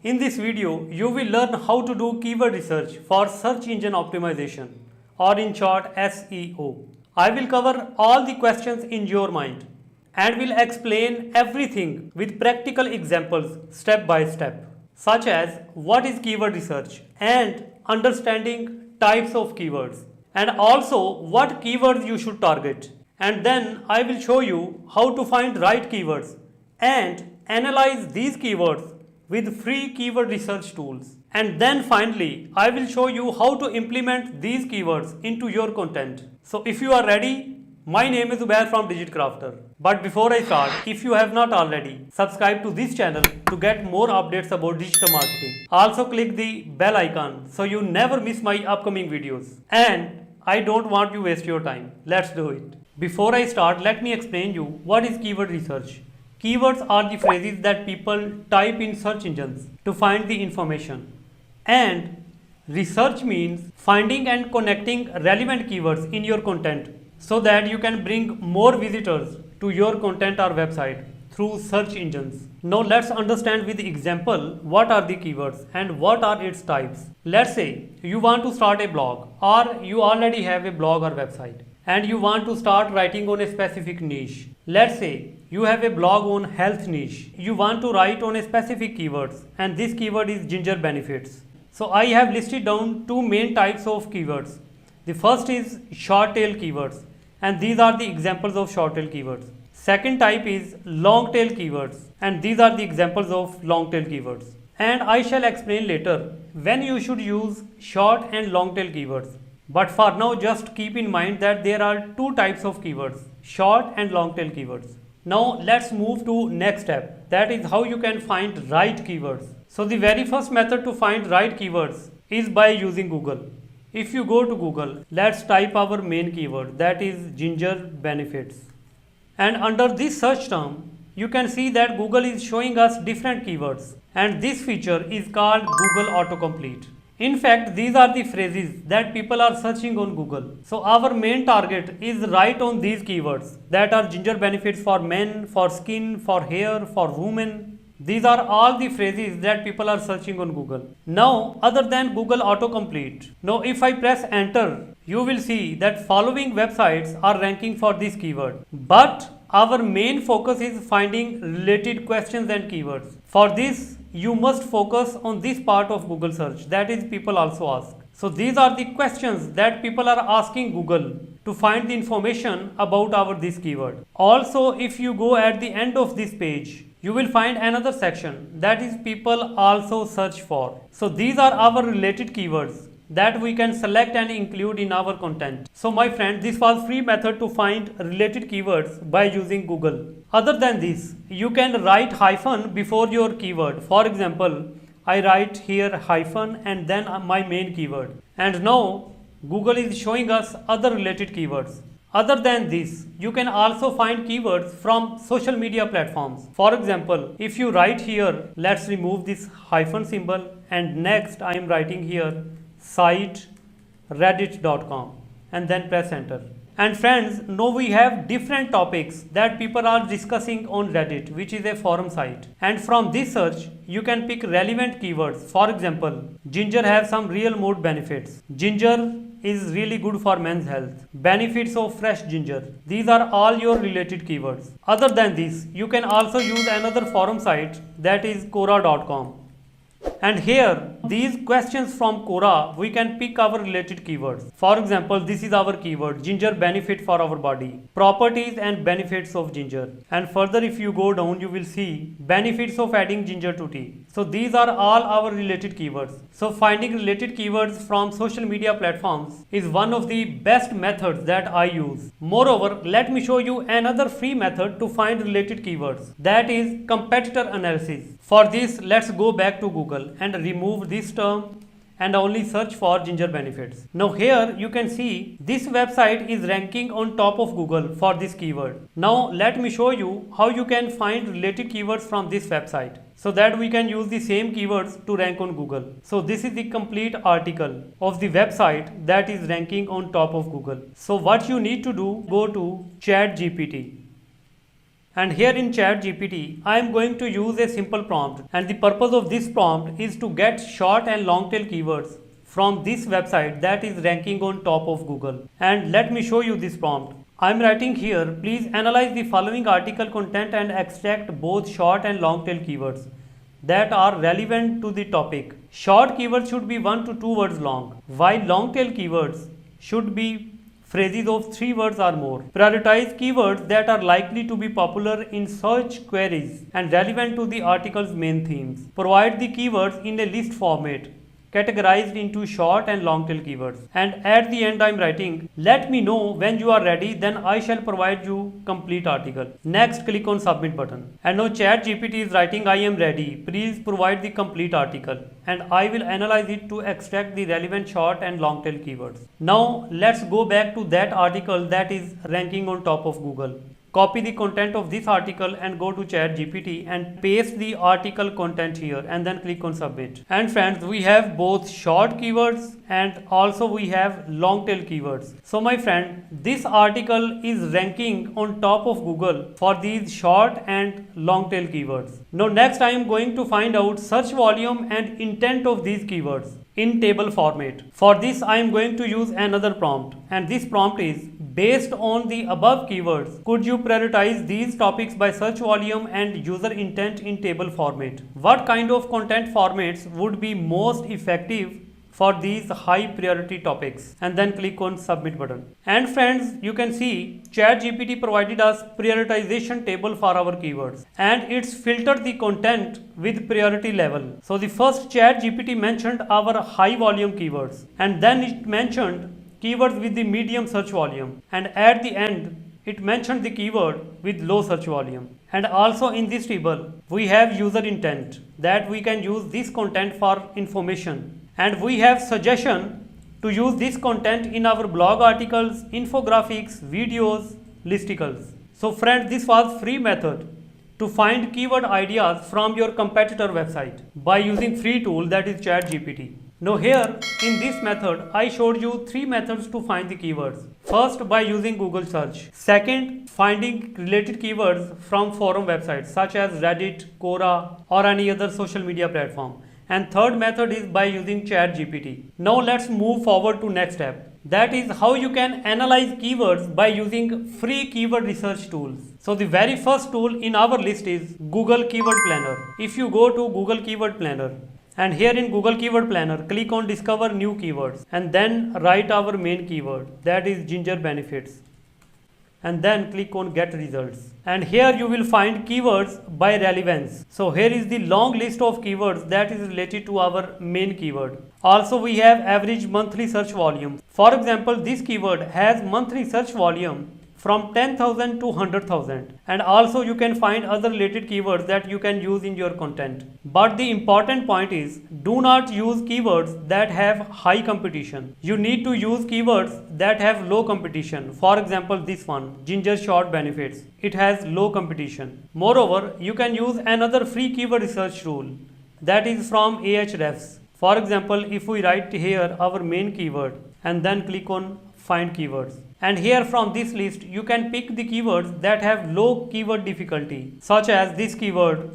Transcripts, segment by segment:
In this video, you will learn how to do keyword research for search engine optimization, or in short SEO. I will cover all the questions in your mind and will explain everything with practical examples step by step, such as what is keyword research and understanding types of keywords, and also what keywords you should target. And then I will show you how to find right keywords and analyze these keywords with free keyword research tools. And then finally, I will show you how to implement these keywords into your content. So if you are ready, my name is Ubair from Digit Crafter. But before I start, if you have not already, subscribe to this channel to get more updates about digital marketing. Also click the bell icon so you never miss my upcoming videos. And I don't want you to waste your time. Let's do it. Before I start, let me explain you what is keyword research. Keywords are the phrases that people type in search engines to find the information. And research means finding and connecting relevant keywords in your content so that you can bring more visitors to your content or website through search engines. Now let's understand with example what are the keywords and what are its types. Let's say you want to start a blog, or you already have a blog or website and you want to start writing on a specific niche. Let's say you have a blog on health niche. You want to write on a specific keywords, and this keyword is ginger benefits. So I have listed down two main types of keywords. The first is short tail keywords, and these are the examples of short tail keywords. Second type is long tail keywords, and these are the examples of long tail keywords. And I shall explain later when you should use short and long tail keywords. But for now, just keep in mind that there are two types of keywords, short and long tail keywords. Now let's move to next step, that is how you can find right keywords. So the very first method to find right keywords is by using Google. If you go to Google, let's type our main keyword, that is ginger benefits. And under this search term, you can see that Google is showing us different keywords, and this feature is called Google autocomplete. In fact, these are the phrases that people are searching on Google. So our main target is right on these keywords, that are ginger benefits for men, for skin, for hair, for women. These are all the phrases that people are searching on Google. Now, other than Google autocomplete, now if I press enter, you will see that following websites are ranking for this keyword. But our main focus is finding related questions and keywords. For this, you must focus on this part of Google search, that is people also ask. So these are the questions that people are asking Google to find the information about this keyword. Also, if you go at the end of this page, you will find another section, that is people also search for. So these are our related keywords that we can select and include in our content. So my friend, this was free method to find related keywords by using Google. Other than this, you can write hyphen before your keyword. For example, I write here hyphen and then my main keyword. And now Google is showing us other related keywords. Other than this, you can also find keywords from social media platforms. For example, if you write here, let's remove this hyphen symbol, and next I am writing here site reddit.com and then press enter. And friends, now we have different topics that people are discussing on Reddit, which is a forum site. And from this search, you can pick relevant keywords. For example, ginger has some real mood benefits. Ginger is really good for men's health. Benefits of fresh ginger. These are all your related keywords. Other than this, you can also use another forum site, that is quora.com. And here, these questions from Quora, we can pick our related keywords. For example, this is our keyword, ginger benefit for our body, properties and benefits of ginger. And further, if you go down, you will see benefits of adding ginger to tea. So these are all our related keywords. So finding related keywords from social media platforms is one of the best methods that I use. Moreover, let me show you another free method to find related keywords, that is competitor analysis. For this, let's go back to Google and remove this term and only search for ginger benefits. Now here you can see this website is ranking on top of Google for this keyword. Now let me show you how you can find related keywords from this website so that we can use the same keywords to rank on Google. So this is the complete article of the website that is ranking on top of Google. So what you need to do, go to ChatGPT And here in ChatGPT, I am going to use a simple prompt, and the purpose of this prompt is to get short and long tail keywords from this website that is ranking on top of Google. And let me show you this prompt. I am writing here, please analyze the following article content and extract both short and long tail keywords that are relevant to the topic. Short keywords should be 1 to 2 words long, while long tail keywords should be phrases of 3 words or more. Prioritize keywords that are likely to be popular in search queries and relevant to the article's main themes. Provide the keywords in a list format, categorized into short and long tail keywords. And at the end I am writing, let me know when you are ready, then I shall provide you complete article. Next, click on submit button. And now ChatGPT is writing, I am ready, please provide the complete article, and I will analyze it to extract the relevant short and long tail keywords. Now let's go back to that article that is ranking on top of Google. Copy the content of this article and go to ChatGPT and paste the article content here, and then click on submit. And friends, we have both short keywords and also we have long tail keywords. So my friend, this article is ranking on top of Google for these short and long tail keywords. Now next I am going to find out search volume and intent of these keywords in table format. For this I am going to use another prompt, and this prompt is, based on the above keywords, could you prioritize these topics by search volume and user intent in table format? What kind of content formats would be most effective for these high priority topics? And then click on submit button. And friends, you can see ChatGPT provided us prioritization table for our keywords, and it's filtered the content with priority level. So the first ChatGPT mentioned our high volume keywords, and then it mentioned keywords with the medium search volume, and at the end it mentioned the keyword with low search volume. And also in this table we have user intent, that we can use this content for information, and we have suggestion to use this content in our blog articles, infographics, videos, listicles. So friends, this was free method to find keyword ideas from your competitor website by using free tool, that is ChatGPT. Now here in this method I showed you 3 methods to find the keywords. First, by using Google search. Second, finding related keywords from forum websites such as Reddit, Quora or any other social media platform. And third method is by using ChatGPT. Now let's move forward to next step. That is how you can analyze keywords by using free keyword research tools. So the very first tool in our list is Google Keyword Planner. If you go to Google Keyword Planner, and here in Google Keyword Planner, click on discover new keywords and then write our main keyword, that is ginger benefits, and then click on get results. And here you will find keywords by relevance. So here is the long list of keywords that is related to our main keyword. Also we have average monthly search volume. For example, this keyword has monthly search volume from 10,000 to 100,000, and also you can find other related keywords that you can use in your content. But the important point is, do not use keywords that have high competition. You need to use keywords that have low competition. For example, this one, ginger short benefits, it has low competition. Moreover, you can use another free keyword research tool, that is from Ahrefs. For example, if we write here our main keyword and then click on find keywords, and here from this list you can pick the keywords that have low keyword difficulty, such as this keyword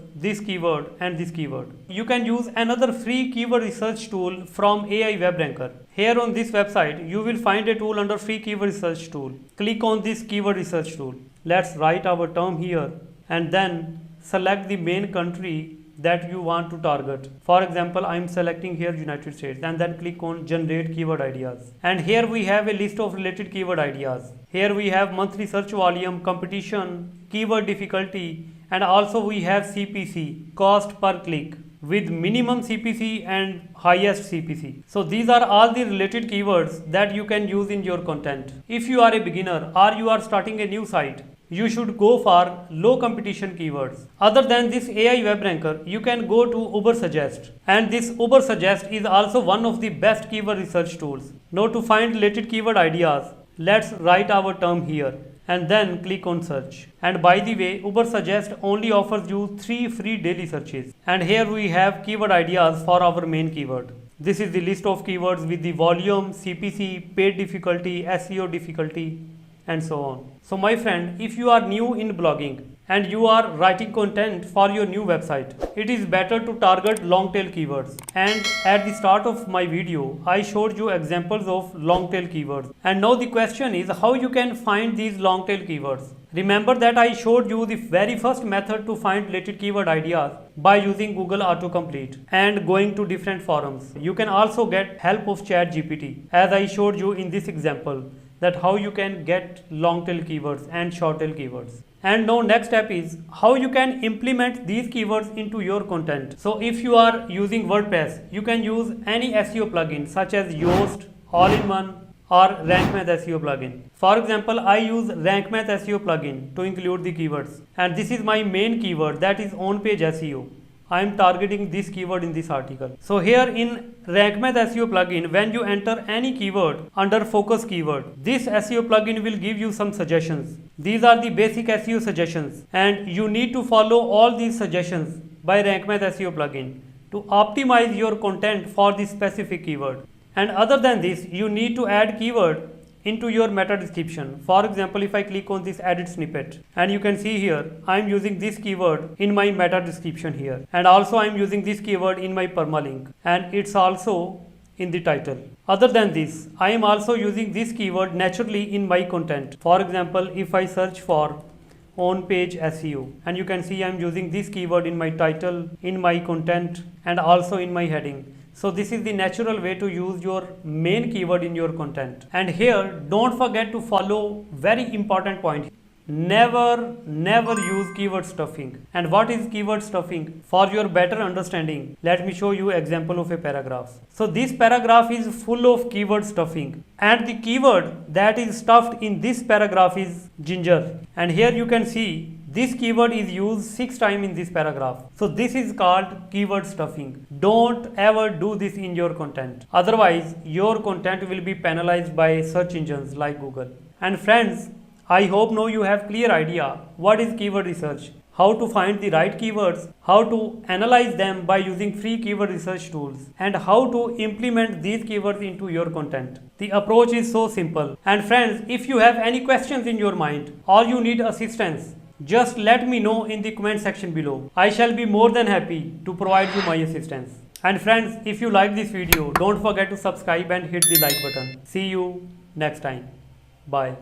and this keyword. You can use another free keyword research tool from AI Web Ranker. Here on this website you will find a tool under free keyword research tool. Click on this keyword research tool. Let's write our term here and then select the main country that you want to target. For example, I am selecting here United States, and then click on generate keyword ideas. And here we have a list of related keyword ideas. Here we have monthly search volume, competition, keyword difficulty, and also we have CPC, cost per click, with minimum CPC and highest CPC. So these are all the related keywords that you can use in your content. If you are a beginner or you are starting a new site, you should go for low competition keywords. Other than this AI Web Ranker, you can go to Ubersuggest, and this Ubersuggest is also one of the best keyword research tools. Now to find related keyword ideas, let's write our term here and then click on search. And by the way, Ubersuggest only offers you 3 free daily searches. And here we have keyword ideas for our main keyword. This is the list of keywords with the volume, CPC, paid difficulty, SEO difficulty, and so on. So my friend, if you are new in blogging and you are writing content for your new website, it is better to target long tail keywords. And at the start of my video, I showed you examples of long tail keywords. And now the question is how you can find these long tail keywords. Remember that I showed you the very first method to find related keyword ideas by using Google autocomplete and going to different forums. You can also get help of ChatGPT, as I showed you in this example, that how you can get long tail keywords and short tail keywords. And now next step is how you can implement these keywords into your content. So if you are using WordPress, you can use any SEO plugin such as Yoast, All-in-One, or RankMath SEO plugin. For example, I use RankMath SEO plugin to include the keywords, and this is my main keyword, that is on page SEO. I am targeting this keyword in this article. So here in RankMath SEO plugin, when you enter any keyword under focus keyword, this SEO plugin will give you some suggestions. These are the basic SEO suggestions, and you need to follow all these suggestions by RankMath SEO plugin to optimize your content for this specific keyword. And other than this, you need to add keyword into your meta description. For example, if I click on this edit snippet, and you can see here I am using this keyword in my meta description here, and also I am using this keyword in my permalink, and it's also in the title. Other than this, I am also using this keyword naturally in my content. For example, if I search for on page SEO, and you can see I am using this keyword in my title, in my content, and also in my heading. So this is the natural way to use your main keyword in your content. And here don't forget to follow very important point. Never use keyword stuffing. And what is keyword stuffing? For your better understanding, let me show you example of a paragraph. So this paragraph is full of keyword stuffing, and the keyword that is stuffed in this paragraph is ginger. And here you can see this keyword is used 6 times in this paragraph. So this is called keyword stuffing. Don't ever do this in your content. Otherwise, your content will be penalized by search engines like Google. And friends, I hope now you have clear idea what is keyword research, how to find the right keywords, how to analyze them by using free keyword research tools, and how to implement these keywords into your content. The approach is so simple. And friends, if you have any questions in your mind or you need assistance, just let me know in the comment section below. I shall be more than happy to provide you my assistance. And friends, if you like this video, don't forget to subscribe and hit the like button. See you next time. Bye.